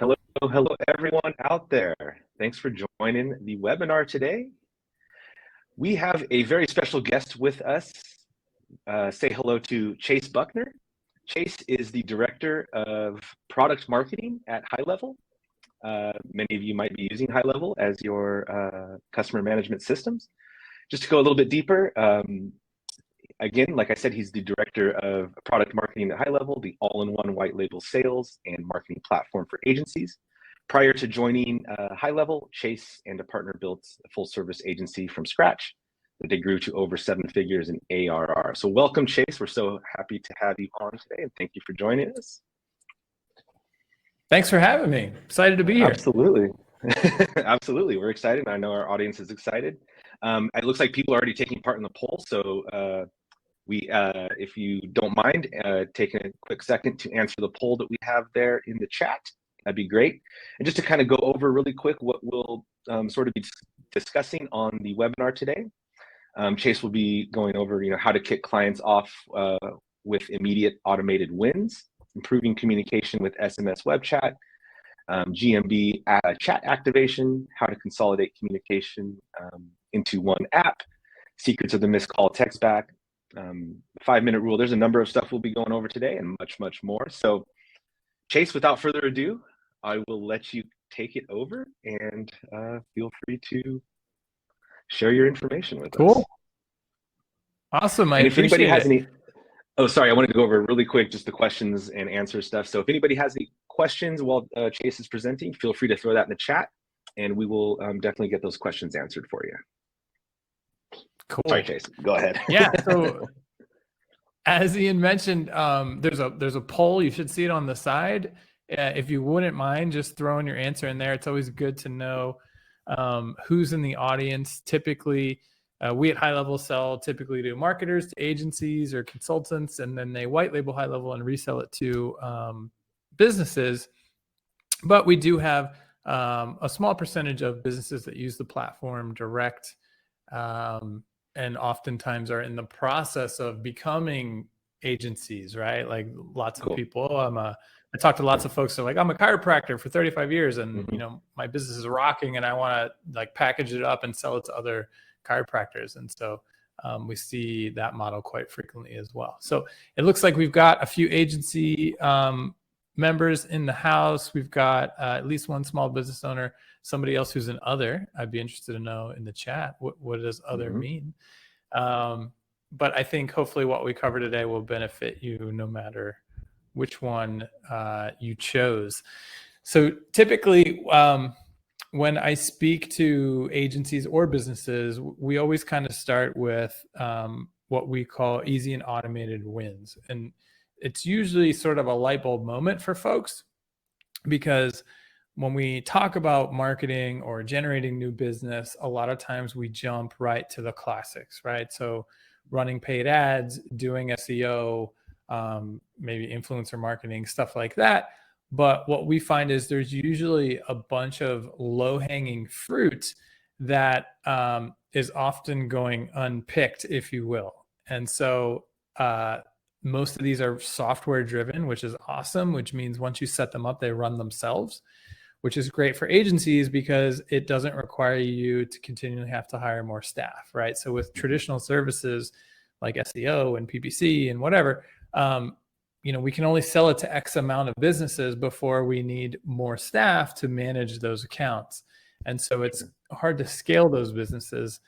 Hello, hello, everyone out there. Thanks for joining the webinar today. We have a very special guest with us. Say hello to Chase Buckner. Chase is the Director of Product Marketing at HighLevel. Many of you might be using HighLevel as your customer management systems. Just to go a little bit deeper, again, like I said, he's the Director of Product Marketing at HighLevel, the all-in-one white label sales and marketing platform for agencies. Prior to joining HighLevel, Chase and a partner built a full-service agency from scratch that they grew to over 7 figures in ARR. So welcome, Chase. We're so happy to have you on today, and thank you for joining us. Thanks for having me. Excited to be here. Absolutely. Absolutely. We're excited. I know our audience is excited. It looks like people are already taking part in the poll, so if you don't mind taking a quick second to answer the poll that we have there in the chat, that'd be great. And just to kind of go over really quick what we'll sort of be discussing on the webinar today. Chase will be going over, how to kick clients off with immediate automated wins, improving communication with SMS web chat, GMB chat activation, how to consolidate communication into one app, secrets of the missed call text back, 5-minute rule. There's a number of stuff we'll be going over today and much, much more. So Chase, without further ado, I will let you take it over and feel free to share your information with us. Cool. Awesome. I appreciate it. Oh, sorry, I wanted to go over really quick just the questions and answer stuff. So if anybody has any questions while Chase is presenting, feel free to throw that in the chat and we will definitely get those questions answered for you. Cool. Sorry, Chase, go ahead. Yeah, so as Ian mentioned, there's a poll. You should see it on the side. If you wouldn't mind just throwing your answer in there, it's always good to know who's in the audience. Typically, we at HighLevel sell typically to marketers, to agencies or consultants, and then they white label HighLevel and resell it to businesses. But we do have a small percentage of businesses that use the platform direct and oftentimes are in the process of becoming agencies, right? Like lots of people. I talk to lots of folks that are like, I'm a chiropractor for 35 years and my business is rocking and I want to like package it up and sell it to other chiropractors. And so we see that model quite frequently as well. So it looks like we've got a few agency members in the house. We've got at least one small business owner, somebody else who's an other. I'd be interested to know in the chat, what does other mean? But I think hopefully what we cover today will benefit you no matter which one you chose. So typically when I speak to agencies or businesses, we always kind of start with what we call easy and automated wins. And it's usually sort of a light bulb moment for folks because when we talk about marketing or generating new business, a lot of times we jump right to the classics, right? So running paid ads, doing SEO, maybe influencer marketing, stuff like that. But what we find is there's usually a bunch of low-hanging fruit that is often going unpicked, if you will. And so most of these are software driven, which is awesome, which means once you set them up, they run themselves, which is great for agencies because it doesn't require you to continually have to hire more staff, right? So with traditional services like SEO and PPC and whatever, we can only sell it to X amount of businesses before we need more staff to manage those accounts. And so it's hard to scale those businesses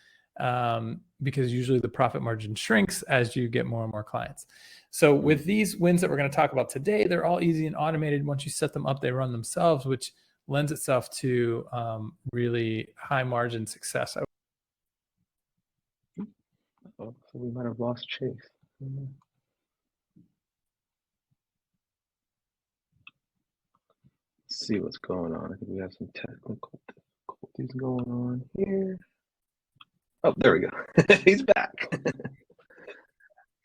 because usually the profit margin shrinks as you get more and more clients. So with these wins that we're going to talk about today, they're all easy and automated. Once you set them up, they run themselves, which lends itself to really high margin success. So we might have lost Chase. Let's see what's going on. I think we have some technical difficulties going on here. Oh, there we go. He's back.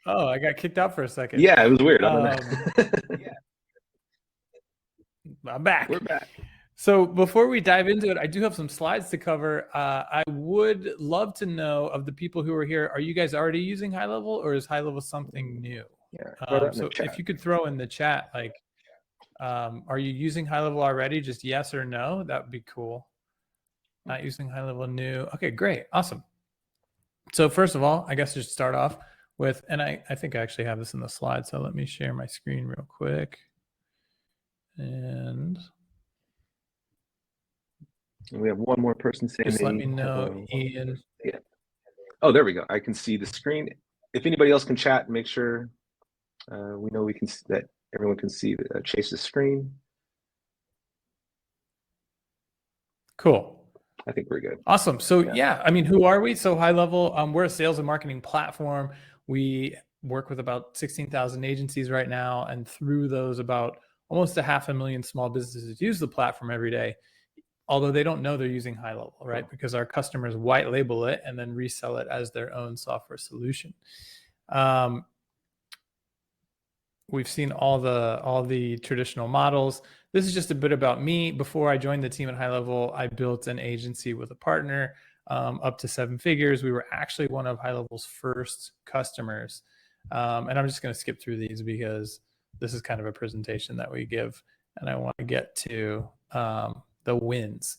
Oh, I got kicked out for a second. Yeah, it was weird. Yeah. I'm back. We're back. So before we dive into it, I do have some slides to cover. I would love to know of the people who are here, are you guys already using HighLevel or is HighLevel something new? Yeah. So if you could throw in the chat, like Are you using HighLevel already? Just yes or no. That would be cool. Not using HighLevel, new. Okay, great. Awesome. So first of all, I guess just start off with, and I think I actually have this in the slide. So let me share my screen real quick. And we have one more person saying, just let me know, Ian. Yeah. Oh, there we go. I can see the screen. If anybody else can chat, make sure we know that everyone can see Chase's screen. Cool. I think we're good. Awesome. So yeah, I mean, who are we? So HighLevel, we're a sales and marketing platform. We work with about 16,000 agencies right now, and through those, about almost 500,000 small businesses use the platform every day, although they don't know they're using HighLevel, right? Because our customers white label it and then resell it as their own software solution. We've seen all the traditional models. This is just a bit about me. Before I joined the team at HighLevel, I built an agency with a partner up to 7 figures. We were actually one of HighLevel's first customers. And I'm just going to skip through these because this is kind of a presentation that we give, and I want to get to the wins.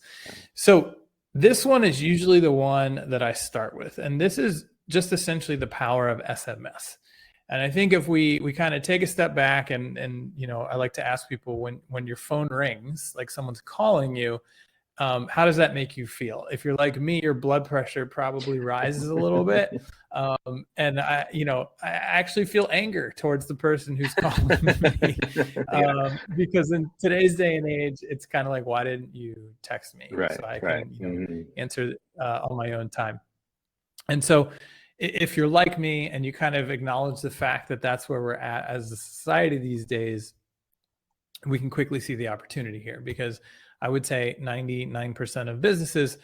So this one is usually the one that I start with, and this is just essentially the power of SMS. And I think if we kind of take a step back and you know, I like to ask people when your phone rings, like someone's calling you, how does that make you feel? If you're like me, your blood pressure probably rises a little bit. And I actually feel anger towards the person who's calling me. Because in today's day and age, it's kind of like, why didn't you text me? Right, so I can answer on my own time. And so if you're like me and you kind of acknowledge the fact that that's where we're at as a society these days, we can quickly see the opportunity here, because I would say 99% of businesses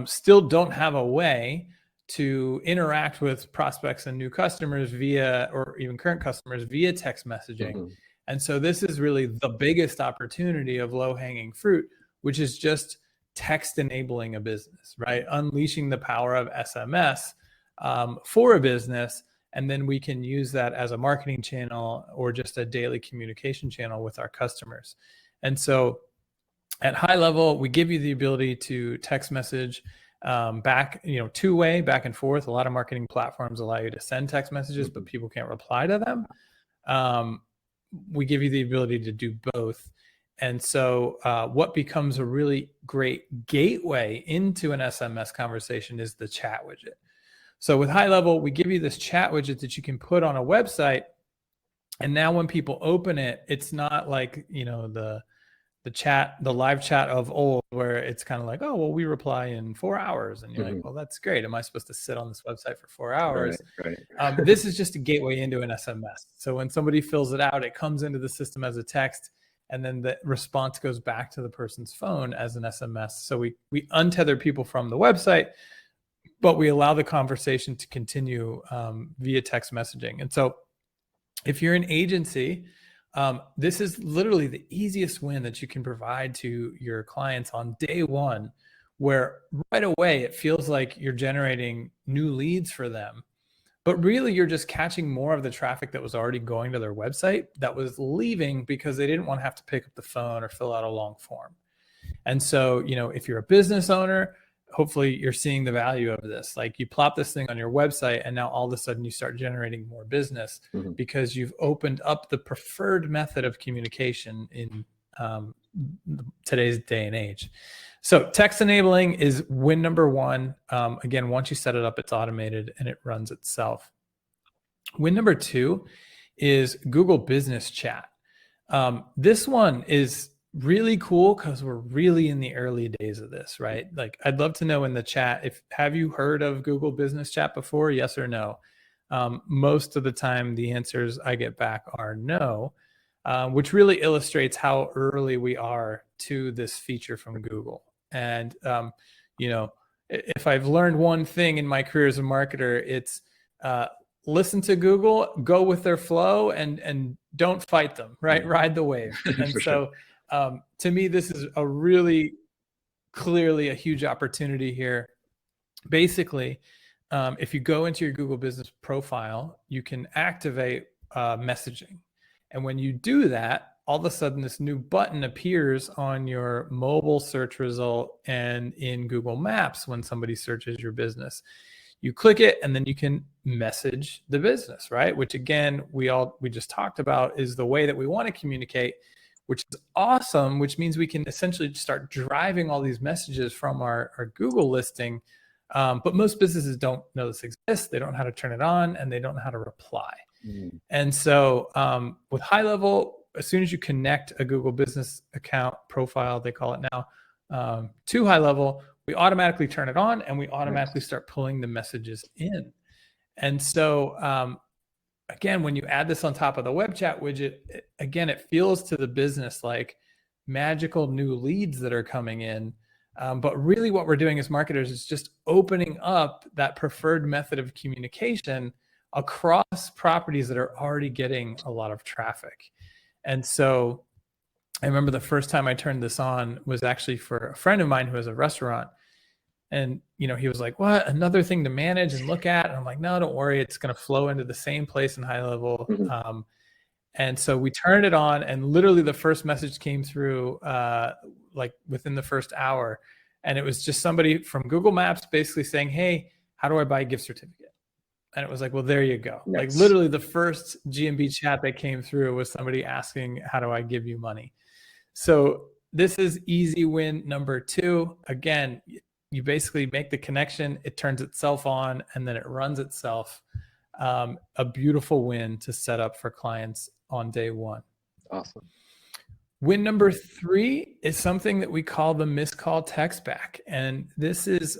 still don't have a way to interact with prospects and new customers via, or even current customers via text messaging. And so this is really the biggest opportunity of low-hanging fruit, which is just text enabling a business, right? Unleashing the power of SMS for a business, and then we can use that as a marketing channel or just a daily communication channel with our customers. And so at HighLevel, we give you the ability to text message back, two-way, back and forth. A lot of marketing platforms allow you to send text messages, but people can't reply to them. We give you the ability to do both. And so what becomes a really great gateway into an SMS conversation is the chat widget. So with HighLevel, we give you this chat widget that you can put on a website. And now when people open it, it's not like, the live chat of old, where it's kind of like, oh, well, we reply in 4 hours. And you're like, well, that's great. Am I supposed to sit on this website for 4 hours? Right. This is just a gateway into an SMS. So when somebody fills it out, it comes into the system as a text, and then the response goes back to the person's phone as an SMS. So we untether people from the website, but we allow the conversation to continue via text messaging. And so if you're an agency, this is literally the easiest win that you can provide to your clients on day one, where right away it feels like you're generating new leads for them. But really, you're just catching more of the traffic that was already going to their website that was leaving because they didn't want to have to pick up the phone or fill out a long form. And so, if you're a business owner, hopefully you're seeing the value of this. Like, you plop this thing on your website, and now all of a sudden you start generating more business because you've opened up the preferred method of communication in today's day and age. So text enabling is win number one. Again, once you set it up, it's automated and it runs itself. Win number two is Google Business Chat. This one is really cool because we're really in the early days of this, right? Like, I'd love to know in the chat, have you heard of Google Business Chat before? Yes or no? Most of the time, the answers I get back are no, which really illustrates how early we are to this feature from Google. And, if I've learned one thing in my career as a marketer, it's listen to Google, go with their flow, and don't fight them, right? Ride the wave. And so to me, this is a really clearly a huge opportunity here. Basically, if you go into your Google Business profile, you can activate messaging. And when you do that, all of a sudden this new button appears on your mobile search result and in Google Maps when somebody searches your business. You click it and then you can message the business, right? Which again, we just talked about is the way that we want to communicate, which is awesome, which means we can essentially start driving all these messages from our Google listing. But most businesses don't know this exists. They don't know how to turn it on and they don't know how to reply. And so with HighLevel, as soon as you connect a Google business account profile, they call it now, to HighLevel, we automatically turn it on and we automatically start pulling the messages in. And so again, when you add this on top of the web chat widget, it feels to the business like magical new leads that are coming in. But really what we're doing as marketers is just opening up that preferred method of communication across properties that are already getting a lot of traffic. And so I remember the first time I turned this on was actually for a friend of mine who has a restaurant. And, he was like, what, another thing to manage and look at? And I'm like, no, don't worry. It's going to flow into the same place in HighLevel. And so we turned it on and literally the first message came through like within the first hour. And it was just somebody from Google Maps basically saying, hey, how do I buy a gift certificate? And it was like, well, there you go. Nice. Like literally the first GMB chat that came through was somebody asking, how do I give you money? So this is easy win number 2. Again, you basically make the connection, it turns itself on, and then it runs itself. A beautiful win to set up for clients on day 1. Awesome. Win number 3 is something that we call the missed call text back. And this is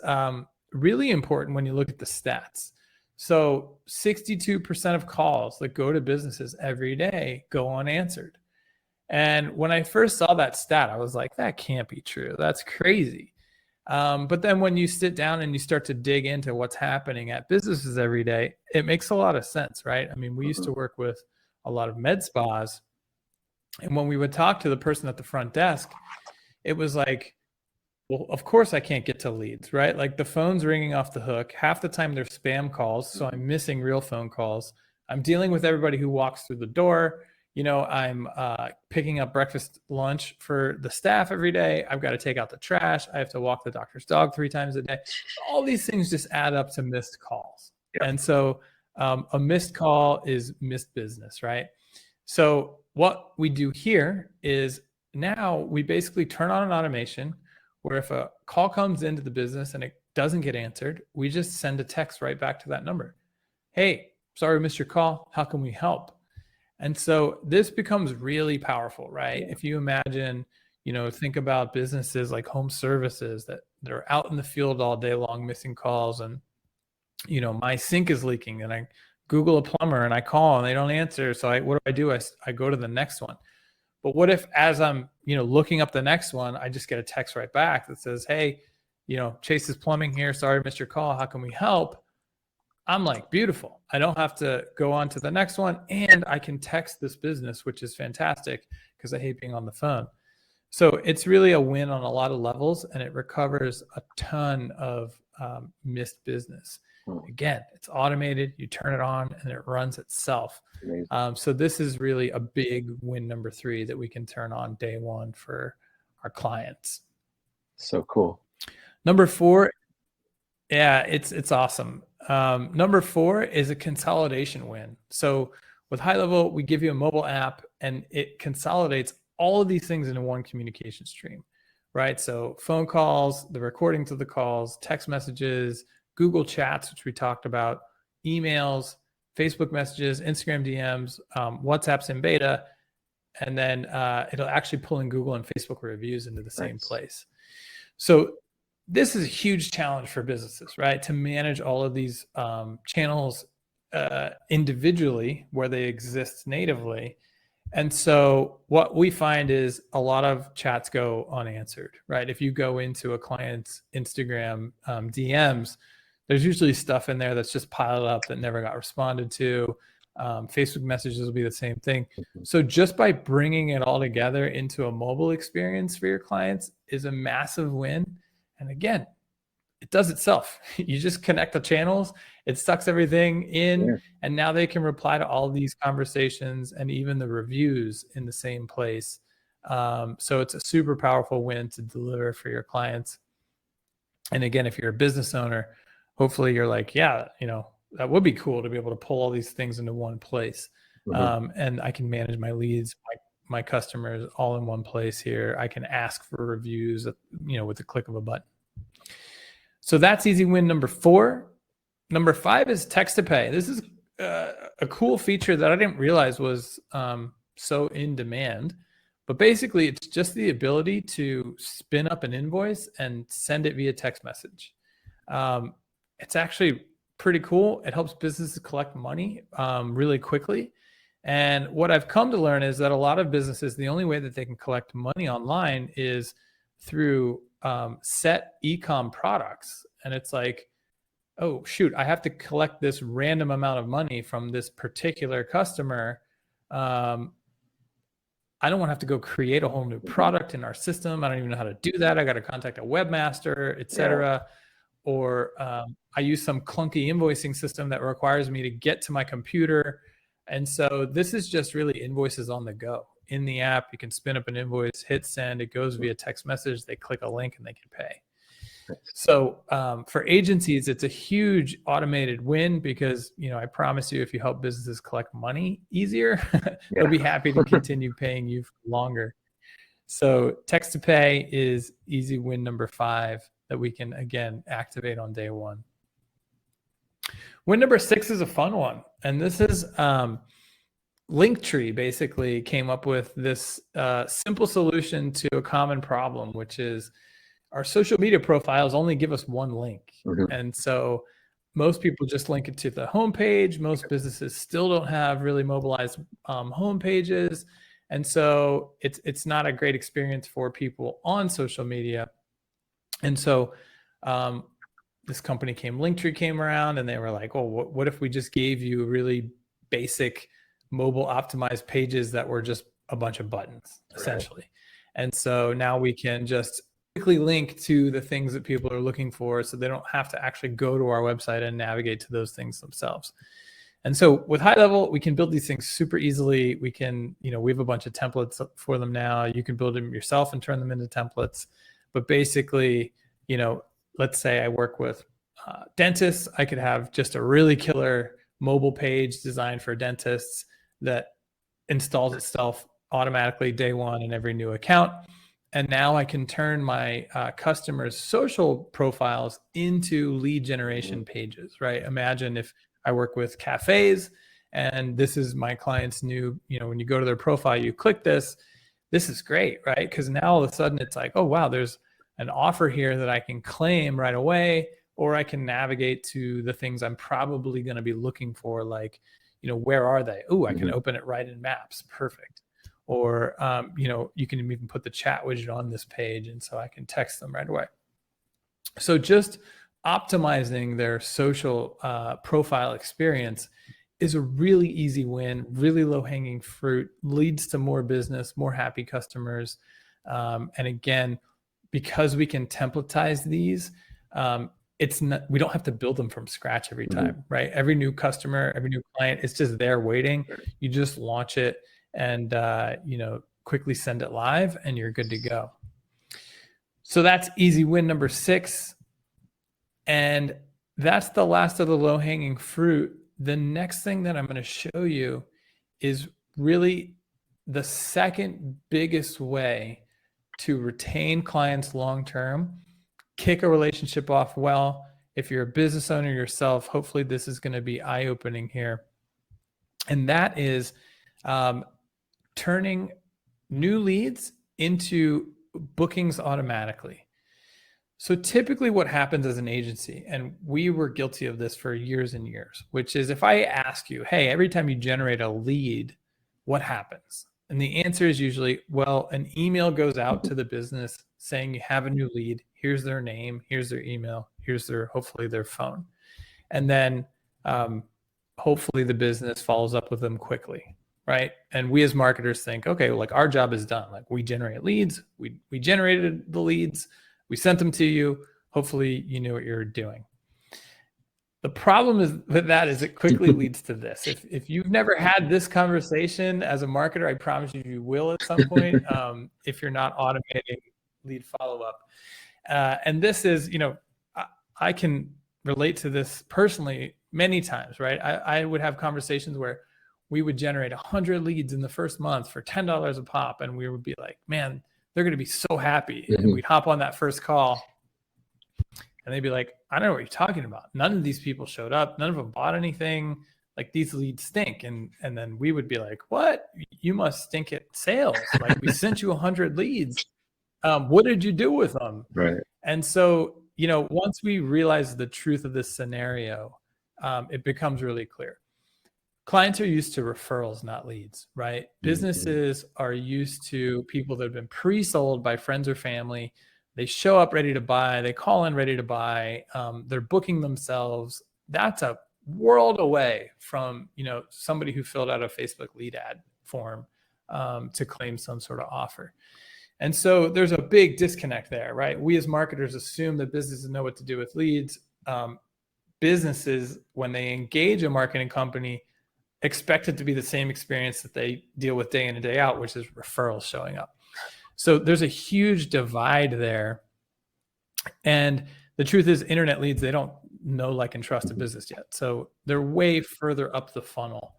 really important when you look at the stats. So 62% of calls that go to businesses every day go unanswered. And when I first saw that stat, I was like, that can't be true. That's crazy. But then when you sit down and you start to dig into what's happening at businesses every day, it makes a lot of sense, right? I mean, we used to work with a lot of med spas. And when we would talk to the person at the front desk, it was like, well, of course I can't get to leads, right? Like the phone's ringing off the hook. Half the time they're spam calls. So I'm missing real phone calls. I'm dealing with everybody who walks through the door. I'm picking up breakfast, lunch for the staff every day. I've got to take out the trash. I have to walk the doctor's dog 3 times a day. All these things just add up to missed calls. Yep. And so a missed call is missed business, right? So what we do here is now we basically turn on an automation where if a call comes into the business and it doesn't get answered, we just send a text right back to that number. Hey, sorry, we missed your call. How can we help? And so this becomes really powerful, right? If you imagine, think about businesses like home services that are out in the field all day long, missing calls, and, my sink is leaking and I Google a plumber and I call and they don't answer. So what do? I go to the next one. But what if as I'm, looking up the next one, I just get a text right back that says, hey, Chase is plumbing here. Sorry, missed your call. How can we help? I'm like, beautiful. I don't have to go on to the next one. And I can text this business, which is fantastic because I hate being on the phone. So it's really a win on a lot of levels and it recovers a ton of missed business. Again, it's automated. You turn it on and it runs itself. So this is really a big win number 3 that we can turn on day 1 for our clients. So cool. Number 4. Yeah, it's awesome. Number 4 is a consolidation win. So with HighLevel, we give you a mobile app and it consolidates all of these things into one communication stream, right? So phone calls, the recordings of the calls, text messages, Google Chats, which we talked about, emails, Facebook messages, Instagram DMs, WhatsApp's in beta, and then it'll actually pull in Google and Facebook reviews into the same place. So this is a huge challenge for businesses, right? To manage all of these channels individually where they exist natively. And so what we find is a lot of chats go unanswered, right? If you go into a client's Instagram DMs, there's usually stuff in there that's just piled up that never got responded to. Facebook messages will be the same thing. So just by bringing it all together into a mobile experience for your clients is a massive win. And again, it does itself. You just connect the channels, it sucks everything in, Yeah. and now they can reply to all these conversations and even the reviews in the same place. So it's a super powerful win to deliver for your clients. And again, if you're a business owner, hopefully you're like, yeah, that would be cool to be able to pull all these things into one place. And I can manage my leads, my customers all in one place here. I can ask for reviews, with the click of a button. So that's easy win number 4. Number 5 is text to pay. This is a cool feature that I didn't realize was so in demand. But basically, it's just the ability to spin up an invoice and send it via text message. It's actually pretty cool. It helps businesses collect money really quickly. And what I've come to learn is that a lot of businesses, the only way that they can collect money online is through set e-com products. And it's like, oh, shoot, I have to collect this random amount of money from this particular customer. I don't want to have to go create a whole new product in our system. I don't even know how to do that. I got to contact a webmaster, et cetera. Yeah. Or I use some clunky invoicing system that requires me to get to my computer. And so this is just really invoices on the go. In the app, you can spin up an invoice, hit send, it goes via text message, they click a link and they can pay. So for agencies, it's a huge automated win because, I promise you, if you help businesses collect money easier, they'll be happy to continue paying you for longer. So text to pay is easy win number 5 that we can, again, activate on day 1. Win number 6 is a fun one. And this is LinkTree basically came up with this simple solution to a common problem, which is our social media profiles only give us one link. And so most people just link it to the homepage. Most businesses still don't have really mobilized homepages. And so it's not a great experience for people on social media. And so this company LinkTree came around and they were like, oh, what if we just gave you really basic mobile optimized pages that were just a bunch of buttons, essentially. And so now we can just quickly link to the things that people are looking for so they don't have to actually go to our website and navigate to those things themselves. And so with HighLevel, we can build these things super easily. We can, we have a bunch of templates for them now. You can build them yourself and turn them into templates. But basically, let's say I work with dentists. I could have just a really killer mobile page designed for dentists that installs itself automatically day 1 in every new account. And now I can turn my customers' social profiles into lead generation pages, right? Imagine if I work with cafes and this is my client's new, when you go to their profile, you click this is great, right? Because now all of a sudden it's like, oh, wow, there's an offer here that I can claim right away, or I can navigate to the things I'm probably going to be looking for, like, where are they? Oh, I can open it right in Maps. Perfect. Or, you can even put the chat widget on this page. And so I can text them right away. So just optimizing their social profile experience is a really easy win, really low hanging fruit, leads to more business, more happy customers. And again, because we can templatize these, we don't have to build them from scratch every time, right? Every new customer, every new client, it's just there waiting. You just launch it and quickly send it live and you're good to go. So that's easy win number 6. And that's the last of the low-hanging fruit. The next thing that I'm going to show you is really the second biggest way to retain clients long-term, kick a relationship off well. If you're a business owner yourself, hopefully this is going to be eye-opening here. And that is turning new leads into bookings automatically. So typically what happens as an agency, and we were guilty of this for years and years, which is if I ask you, hey, every time you generate a lead, what happens? And the answer is usually, well, an email goes out to the business saying you have a new lead. Here's their name. Here's their email. Here's hopefully their phone. And then hopefully the business follows up with them quickly, right? And we as marketers think, okay, like our job is done. Like we generate leads. We generated the leads. We sent them to you. hopefully you knew what you're doing. The problem is with that is it quickly leads to this. If you've never had this conversation as a marketer, I promise you will at some point, if you're not automating lead follow-up. And this is, I can relate to this personally many times, right? I would have conversations where we would generate 100 leads in the first month for $10 a pop. And we would be like, man, they're going to be so happy. And we'd hop on that first call and they'd be like, I don't know what you're talking about. None of these people showed up. None of them bought anything. Like, these leads stink. And then we would be like, what? You must stink at sales. Like, we sent you 100 leads. What did you do with them? Right. And so, once we realize the truth of this scenario, it becomes really clear. Clients are used to referrals, not leads, right? Businesses are used to people that have been pre-sold by friends or family. They show up ready to buy. They call in ready to buy. They're booking themselves. That's a world away from, somebody who filled out a Facebook lead ad form to claim some sort of offer. And so there's a big disconnect there, right? We as marketers assume that businesses know what to do with leads. Businesses, when they engage a marketing company, expect it to be the same experience that they deal with day in and day out, which is referrals showing up. So there's a huge divide there. And the truth is, internet leads, they don't know, like, and trust a business yet. So they're way further up the funnel.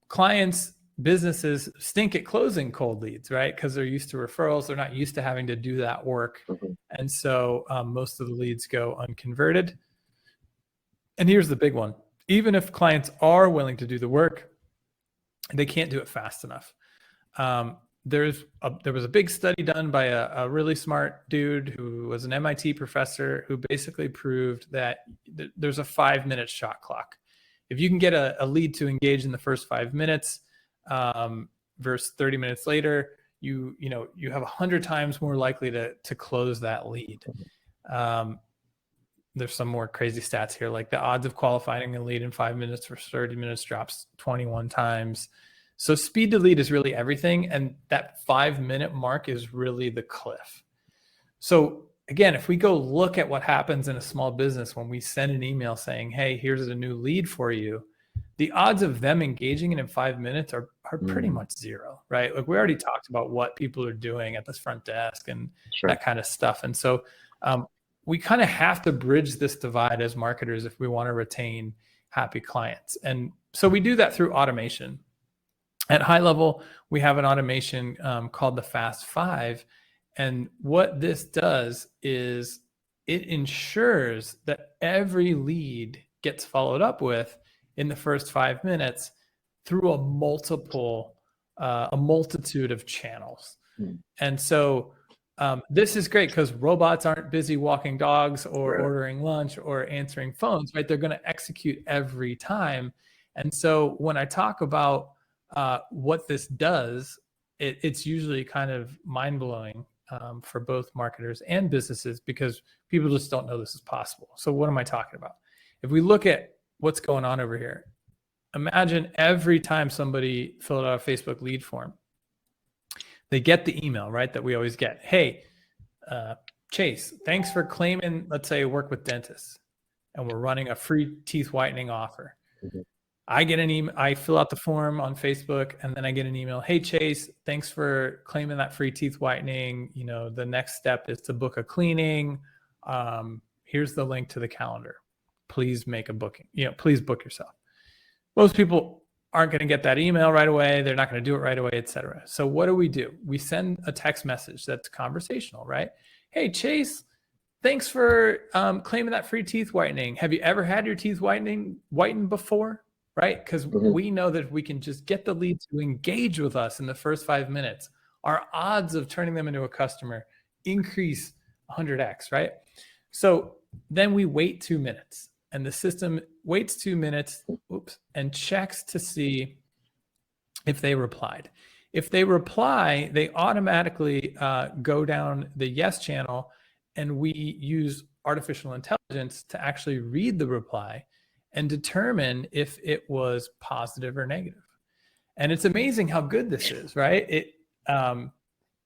Clients, businesses stink at closing cold leads, right? Because they're used to referrals. They're not used to having to do that work. And so most of the leads go unconverted. And here's the big one. Even if clients are willing to do the work, they can't do it fast enough. There was a big study done by a really smart dude who was an MIT professor who basically proved that there's a 5-minute shot clock. If you can get a lead to engage in the first 5 minutes, versus 30 minutes later, you have 100 times more likely to close that lead. There's some more crazy stats here, like the odds of qualifying a lead in 5 minutes versus 30 minutes drops 21 times. So speed to lead is really everything. And that 5-minute mark is really the cliff. So again, if we go look at what happens in a small business when we send an email saying, hey, here's a new lead for you, the odds of them engaging it in 5 minutes are pretty much zero, right? Like, we already talked about what people are doing at this front desk and that kind of stuff. And so we kind of have to bridge this divide as marketers if we want to retain happy clients. And so we do that through automation. At HighLevel, we have an automation called the Fast 5. And what this does is it ensures that every lead gets followed up with in the first 5 minutes through a multitude of channels. And so this is great because robots aren't busy walking dogs or ordering lunch or answering phones, right? They're going to execute every time. And so when I talk about what this does, it's usually kind of mind-blowing for both marketers and businesses because people just don't know this is possible. So what am I talking about? If we look at what's going on over here, imagine every time somebody filled out a Facebook lead form, they get the email, right, that we always get. Hey, Chase, thanks for claiming, let's say, work with dentists, and we're running a free teeth whitening offer. I get an email, I fill out the form on Facebook, and then I get an email. Hey, Chase, thanks for claiming that free teeth whitening. The next step is to book a cleaning. Here's the link to the calendar. Please make a booking. Please book yourself. Most people aren't going to get that email right away. They're not going to do it right away, et cetera. So what do? We send a text message that's conversational, right? Hey, Chase, thanks for claiming that free teeth whitening. Have you ever had your teeth whitened before? Right? Because we know that if we can just get the lead to engage with us in the first 5 minutes, our odds of turning them into a customer increase 100x, right? So then we wait 2 minutes, and the system waits 2 minutes, and checks to see if they replied. If they reply, they automatically go down the yes channel, and we use artificial intelligence to actually read the reply and determine if it was positive or negative. And it's amazing how good this is, right?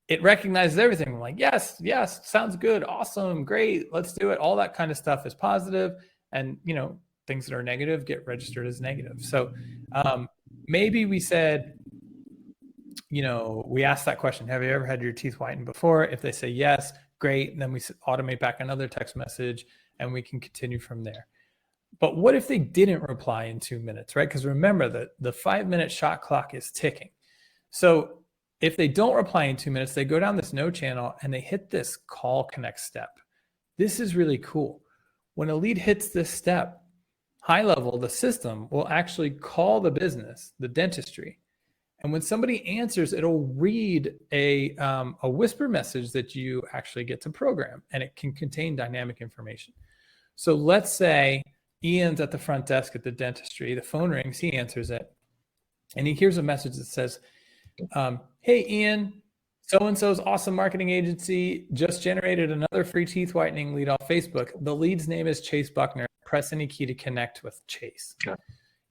it recognizes everything. We're like, yes, yes, sounds good, awesome, great, let's do it. All that kind of stuff is positive, and things that are negative get registered as negative. So maybe we said, we asked that question, have you ever had your teeth whitened before? If they say yes, great. And then we automate back another text message and we can continue from there. But what if they didn't reply in 2 minutes, right? Because remember that the 5-minute shot clock is ticking. So if they don't reply in 2 minutes, they go down this no channel and they hit this call connect step. This is really cool. When a lead hits this step, HighLevel, the system, will actually call the business, the dentistry. And when somebody answers, it'll read a whisper message that you actually get to program, and it can contain dynamic information. So let's say Ian's at the front desk at the dentistry, the phone rings, he answers it, and he hears a message that says, hey, Ian, so-and-so's awesome marketing agency just generated another free teeth whitening lead off Facebook. The lead's name is Chase Buckner. Press any key to connect with Chase. Okay.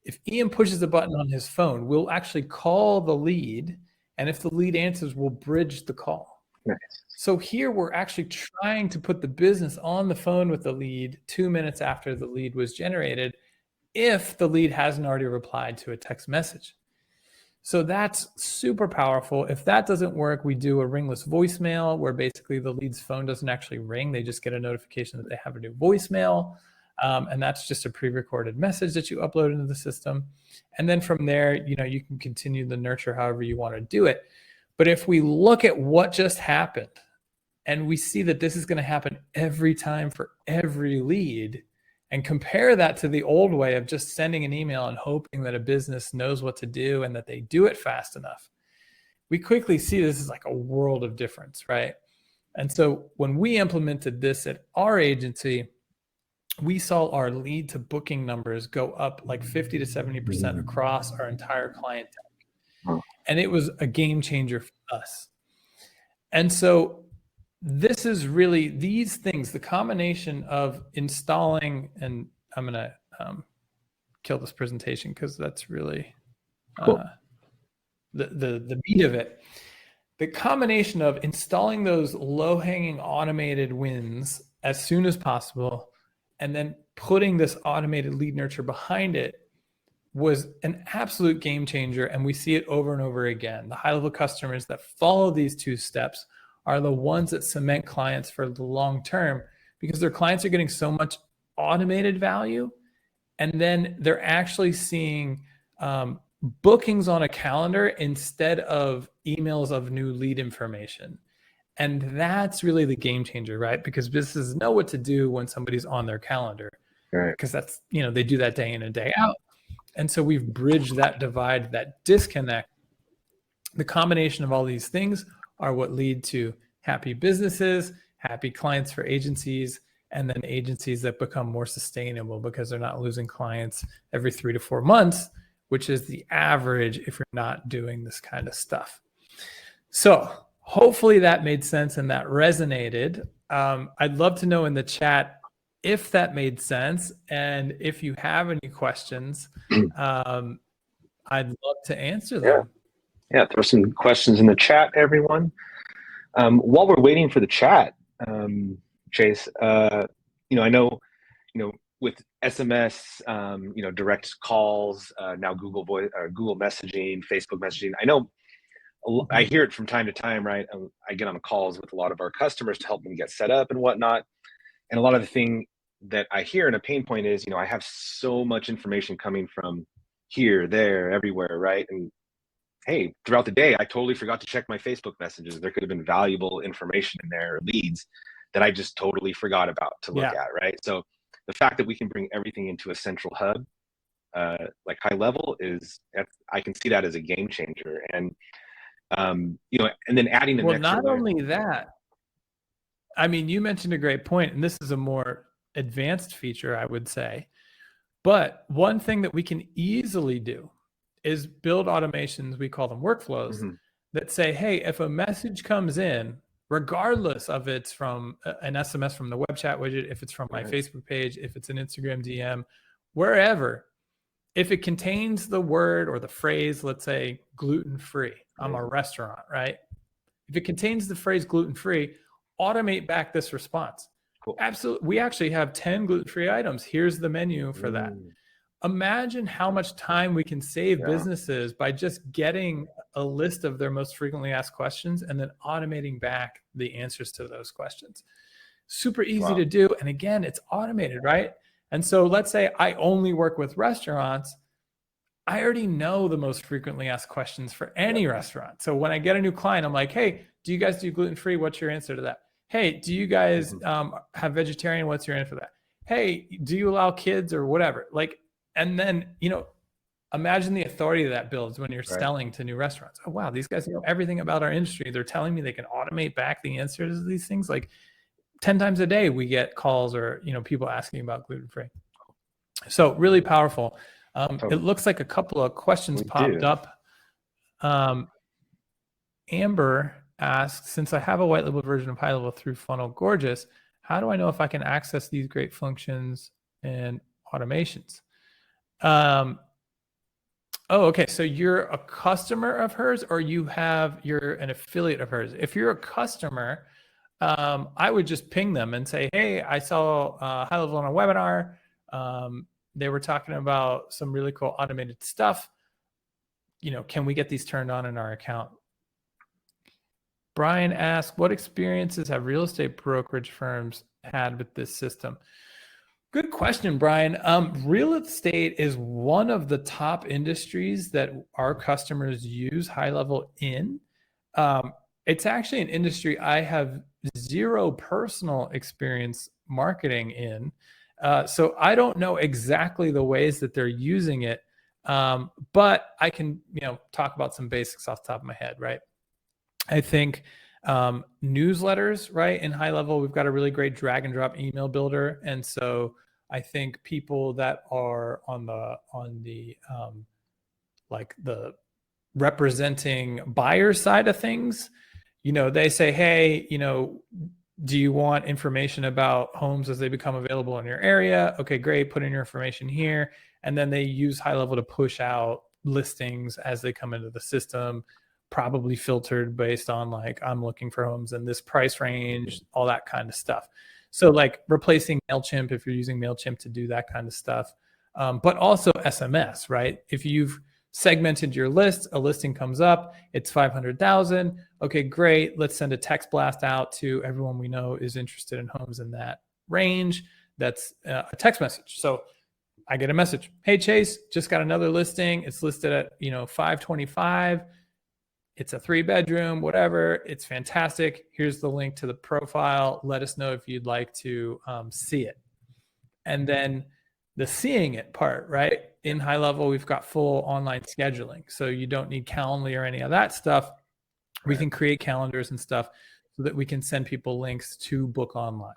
If Ian pushes a button on his phone, we'll actually call the lead, and if the lead answers, we'll bridge the call. Nice. So here we're actually trying to put the business on the phone with the lead 2 minutes after the lead was generated, if the lead hasn't already replied to a text message. So that's super powerful. If that doesn't work, we do a ringless voicemail where basically the lead's phone doesn't actually ring. They just get a notification that they have a new voicemail. And that's just a pre-recorded message that you upload into the system. And then from there, you can continue the nurture however you want to do it. But if we look at what just happened and we see that this is going to happen every time for every lead, and compare that to the old way of just sending an email and hoping that a business knows what to do and that they do it fast enough, we quickly see this is like a world of difference, right? And so when we implemented this at our agency, we saw our lead to booking numbers go up like 50 to 70% across our entire clientele. And it was a game changer for us. And so this is really these things, the combination of installing, and I'm going to kill this presentation because that's really cool. The meat of it. The combination of installing those low-hanging automated wins as soon as possible and then putting this automated lead nurture behind it was an absolute game changer. And we see it over and over again. The high-level customers that follow these two steps are the ones that cement clients for the long term, because their clients are getting so much automated value. And then they're actually seeing bookings on a calendar instead of emails of new lead information. And that's really the game changer, right? Because businesses know what to do when somebody's on their calendar, right? Because that's, they do that day in and day out. And so we've bridged that divide, that disconnect. The combination of all these things are what lead to happy businesses, happy clients for agencies, and then agencies that become more sustainable because they're not losing clients every 3 to 4 months, which is the average if you're not doing this kind of stuff. So hopefully that made sense and that resonated. I'd love to know in the chat if that made sense. And if you have any questions, I'd love to answer them. Yeah, throw some questions in the chat, everyone. While we're waiting for the chat, Chase, I know, with SMS, direct calls, now Google Voice, or Google Messaging, Facebook Messaging. I know I hear it from time to time, right? I get on calls with a lot of our customers to help them get set up and whatnot. And a lot of the thing that I hear and a pain point is, I have so much information coming from here, there, everywhere, right? And hey, throughout the day, I totally forgot to check my Facebook messages. There could have been valuable information in there, leads that I just totally forgot about to look at, right? So the fact that we can bring everything into a central hub, like HighLevel, I can see that as a game changer. And, and then adding an extra layer. Only that, I mean, you mentioned a great point, and this is a more advanced feature, I would say. But one thing that we can easily do is build automations, we call them workflows, that say, hey, if a message comes in, regardless of it's from an SMS from the web chat widget, if it's from my Facebook page, if it's an Instagram DM, wherever, if it contains the word or the phrase, let's say gluten-free, I'm a restaurant, right? If it contains the phrase gluten-free, automate back this response. Cool. Absolutely. We actually have 10 gluten-free items. Here's the menu for that. Imagine how much time we can save businesses by just getting a list of their most frequently asked questions and then automating back the answers to those questions. Super easy to do. And again, it's automated, right? And so let's say I only work with restaurants. I already know the most frequently asked questions for any restaurant. So when I get a new client, I'm like, hey, do you guys do gluten-free? What's your answer to that? Hey, do you guys have vegetarian? What's your answer for that? Hey, do you allow kids or whatever? Like, and then, you know, imagine the authority that builds when you're selling to new restaurants. Oh, wow, these guys know everything about our industry. They're telling me they can automate back the answers to these things. Like 10 times a day, we get calls or, you know, people asking about gluten-free. So really powerful. It looks like a couple of questions popped up. Amber asked, since I have a white label version of HighLevel through Funnel Gorgeous, how do I know if I can access these great functions and automations? Oh, okay. So you're a customer of hers, or you're an affiliate of hers. If you're a customer, I would just ping them and say, hey, I saw HighLevel on a webinar. They were talking about some really cool automated stuff. You know, can we get these turned on in our account? Brian asked, what experiences have real estate brokerage firms had with this system? Good question, Brian. Real estate is one of the top industries that our customers use HighLevel in. It's actually an industry I have zero personal experience marketing in. So I don't know exactly the ways that they're using it, but I can, you know, talk about some basics off the top of my head, right? I think newsletters, right? In HighLevel, we've got a really great drag and drop email builder, and so I think people that are on the like the representing buyer side of things, you know, they say, hey, you know, do you want information about homes as they become available in your area? Okay, great. Put in your information here. And then they use HighLevel to push out listings as they come into the system, probably filtered based on like, I'm looking for homes in this price range, all that kind of stuff. So like replacing MailChimp, if you're using MailChimp to do that kind of stuff, but also SMS, right? If you've segmented your list, a listing comes up, it's 500,000. Okay, great. Let's send a text blast out to everyone we know is interested in homes in that range. That's a text message. So I get a message. Hey, Chase, just got another listing. It's listed at, you know, 525. It's a 3-bedroom, whatever. It's fantastic. Here's the link to the profile. Let us know if you'd like to see it. And then the seeing it part, right? In HighLevel, we've got full online scheduling. So you don't need Calendly or any of that stuff. We can create calendars and stuff so that we can send people links to book online.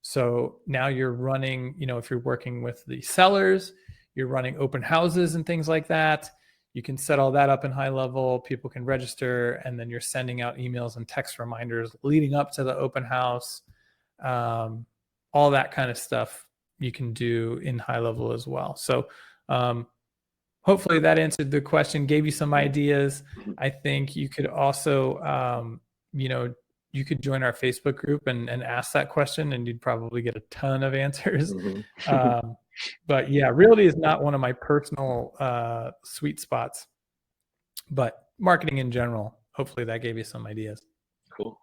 So now you're running, you know, if you're working with the sellers, you're running open houses and things like that. You can set all that up in HighLevel. People can register, and then you're sending out emails and text reminders leading up to the open house. All that kind of stuff you can do in HighLevel as well. So hopefully that answered the question, gave you some ideas. I think you could also, you know, you could join our Facebook group and ask that question, and you'd probably get a ton of answers. But yeah, realty is not one of my personal sweet spots, but marketing in general, hopefully that gave you some ideas. Cool.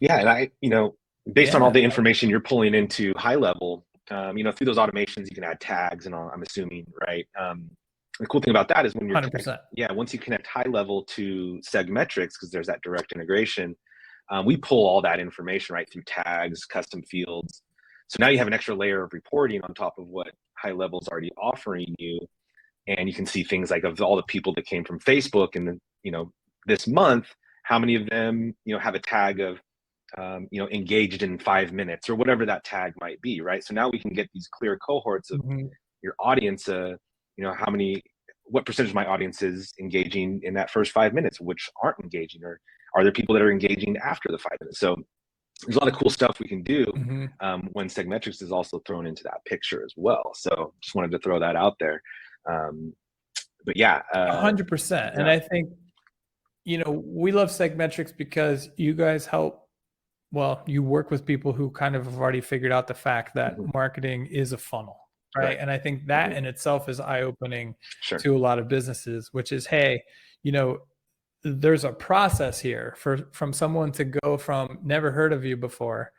Yeah, and I, you know, based on all the information you're pulling into HighLevel, you know, through those automations, you can add tags and all, I'm assuming, right? The cool thing about that is when you're 100%. Once you connect HighLevel to Segmetrics, because there's that direct integration, we pull all that information right through tags, custom fields. So now you have an extra layer of reporting on top of what HighLevel is already offering you, and you can see things like of all the people that came from Facebook, and you know, this month, how many of them, you know, have a tag of you know, engaged in 5 minutes or whatever that tag might be, right? So now we can get these clear cohorts of your audience, you know, what percentage of my audience is engaging in that first 5 minutes, which aren't engaging, or are there people that are engaging after the 5 minutes? So there's a lot of cool stuff we can do when Segmetrics is also thrown into that picture as well. So just wanted to throw that out there. But yeah, 100%. And I think, we love Segmetrics because you guys help. Well, you work with people who kind of have already figured out the fact that marketing is a funnel, right? And I think that in itself is eye-opening to a lot of businesses, which is, hey, there's a process here from someone to go from never heard of you before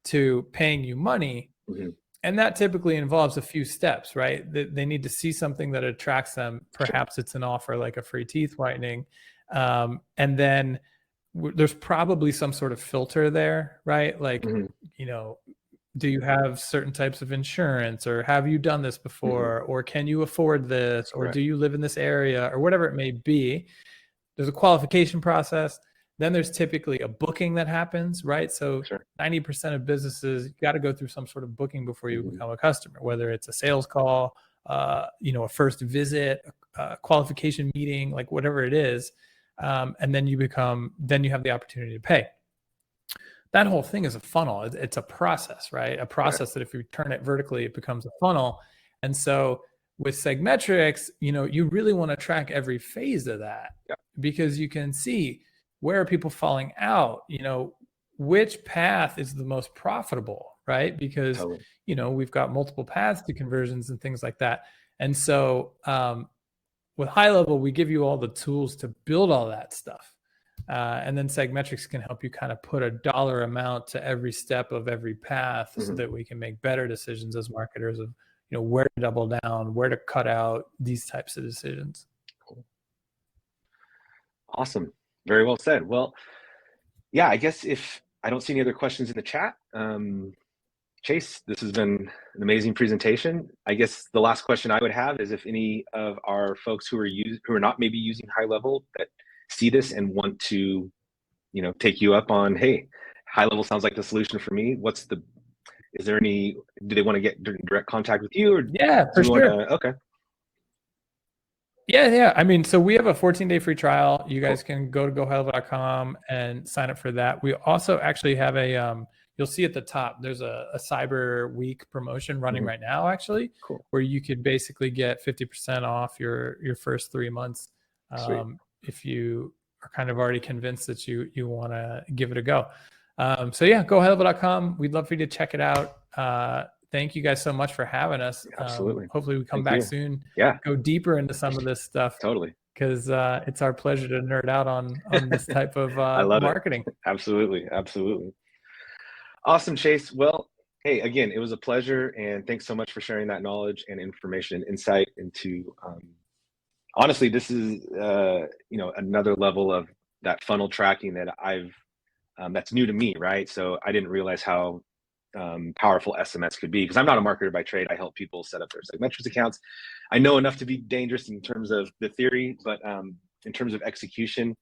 to paying you money. And that typically involves a few steps, right? They need to see something that attracts them. Perhaps it's an offer like a free teeth whitening. And then there's probably some sort of filter there, right? Like, do you have certain types of insurance, or have you done this before, or can you afford this, or do you live in this area, or whatever it may be. There's a qualification process. Then there's typically a booking that happens, right? So 90% of businesses, you got to go through some sort of booking before you become a customer, whether it's a sales call, a first visit, a qualification meeting, like whatever it is. And then you have the opportunity to pay. That whole thing is a funnel. It's a process, right? A process that if you turn it vertically, it becomes a funnel. And so with Segmetrics, you really want to track every phase of that because you can see where are people falling out, which path is the most profitable, right? Because, we've got multiple paths to conversions and things like that. And so with HighLevel, we give you all the tools to build all that stuff. And then Segmetrics can help you kind of put a dollar amount to every step of every path so that we can make better decisions as marketers of, where to double down, where to cut out, these types of decisions. Cool. Awesome. Very well said. Well, yeah, I guess if I don't see any other questions in the chat, Chase, this has been an amazing presentation. I guess the last question I would have is if any of our folks who are not maybe using HighLevel that see this and want to, take you up on, hey, HighLevel sounds like the solution for me. Do they want to get direct contact with you? Or for sure. Okay. Yeah. I mean, so we have a 14-day free trial. You guys can go to GoHighLevel.com and sign up for that. We also actually have you'll see at the top, there's a Cyber Week promotion running right now, actually, where you could basically get 50% off your first 3 months if you are kind of already convinced that you want to give it a go. So yeah, GoHighLevel.com. We'd love for you to check it out. Thank you guys so much for having us. Absolutely. Hopefully we come back soon. Yeah. Go deeper into some of this stuff. Totally. Because it's our pleasure to nerd out on this type of I love marketing. It. Absolutely. Awesome, Chase. Well, hey, again, it was a pleasure, and thanks so much for sharing that knowledge and information and insight into. Honestly, this is another level of that funnel tracking that that's new to me, right? So I didn't realize how powerful SMS could be, because I'm not a marketer by trade. I help people set up their Segmetrics accounts. I know enough to be dangerous in terms of the theory, but in terms of execution,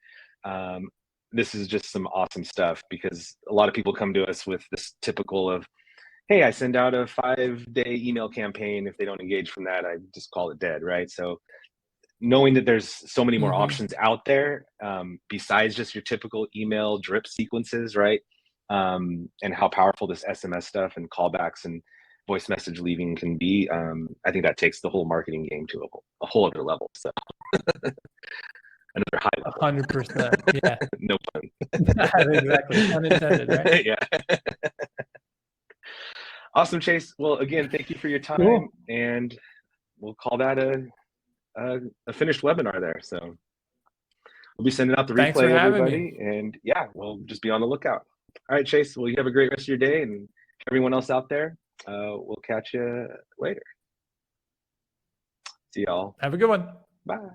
this is just some awesome stuff, because a lot of people come to us with this typical of, hey, I send out a 5-day email campaign. If they don't engage from that, I just call it dead, right? So knowing that there's so many more options out there, besides just your typical email drip sequences, right? And how powerful this SMS stuff and callbacks and voice message leaving can be, I think that takes the whole marketing game to a whole other level. So another high level. 100%. Yeah. No pun. Exactly. Unintended, right? Yeah. Awesome, Chase. Well, again, thank you for your time, and we'll call that a finished webinar there. So we'll be sending out the replay, everybody, and yeah, we'll just be on the lookout. All right, Chase. Well, you have a great rest of your day, and everyone else out there, we'll catch you later. See y'all. Have a good one. Bye.